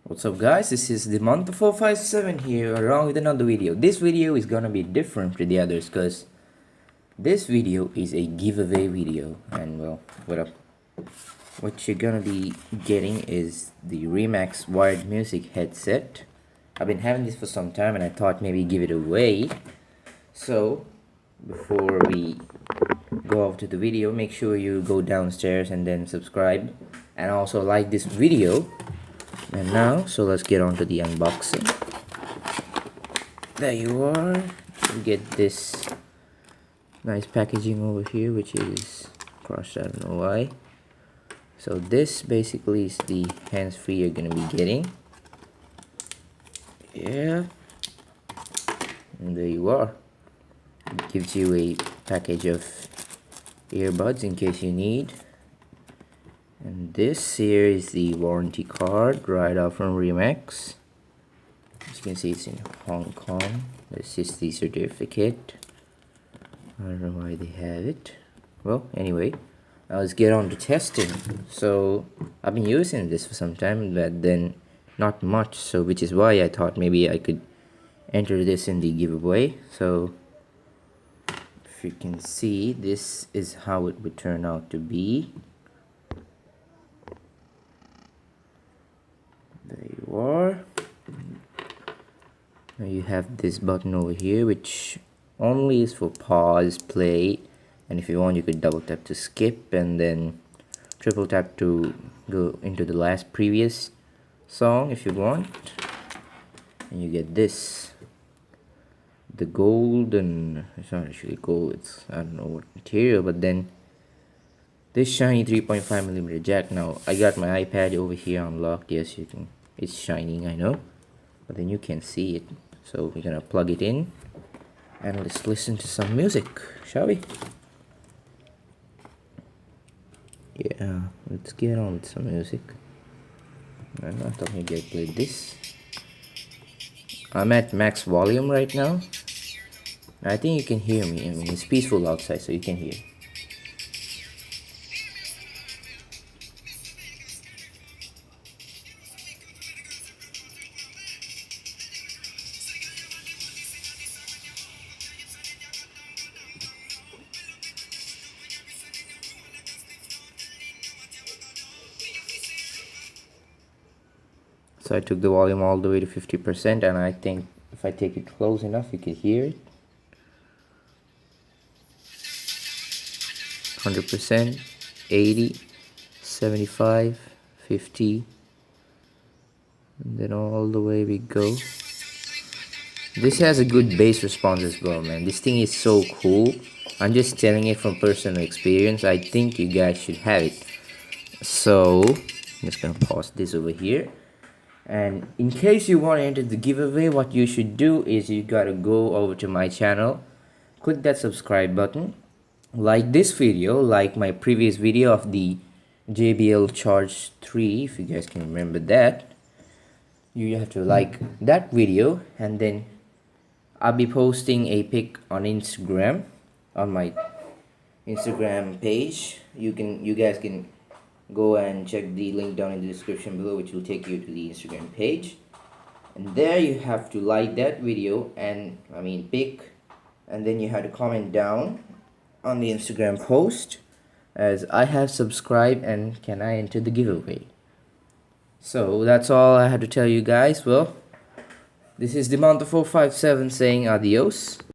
What's up guys, this is the month 457 here along with another video. This video is gonna be different to the others because this video is a giveaway video. And well, what you're gonna be getting is the Remax wired music headset. I've been having this for some time and I thought maybe give it away. So before we go off to the video, make sure you go downstairs and then subscribe and also like this video. And now, so let's get on to the unboxing. There you are. You get this nice packaging over here, which is crushed, I don't know why. So this basically is the hands-free you're gonna be getting. Yeah. And there you are. It gives you a package of earbuds in case you need. And this here is the warranty card right out from Remax. As you can see, it's in Hong Kong. This is the certificate. I don't know why they have it. Well, anyway, now let's get on to testing. So I've been using this for some time, but then not much. So which is why I thought maybe I could enter this in the giveaway. So if you can see, this is how it would turn out to be. There you are. Now you have this button over here which only is for pause, play, and if you want you could double tap to skip and then triple tap to go into the previous song if you want. And you get this, the golden, it's not actually gold, it's I don't know what material, but then this shiny 3.5mm jack. Now I got my iPad over here unlocked. Yes, you can, it's shining, I know, but then you can see it. So we're gonna plug it in and let's listen to some music, shall we? Yeah, let's get on with some music. I'm not talking about play this. I'm at max volume right now. I think you can hear me. I mean, it's peaceful outside, so you can hear. So I took the volume all the way to 50%, and I think if I take it close enough you can hear it. 100%, 80, 75, 50, and then all the way we go. This has a good bass response as well, man. This thing is so cool. I'm just telling it from personal experience. I think you guys should have it. So I'm just gonna pause this over here. And in case you want to enter the giveaway, what you should do is you gotta go over to my channel, click that subscribe button, like this video, like my previous video of the JBL Charge 3, if you guys can remember that. You have to like that video, and then I'll be posting a pic on Instagram, on my Instagram page. You guys can go and check the link down in the description below, which will take you to the Instagram page. And there you have to like that video and pic, and then you have to comment down on the Instagram post as I have subscribed and can I enter the giveaway. So that's all I had to tell you guys. Well, this is the Month 457 saying adios.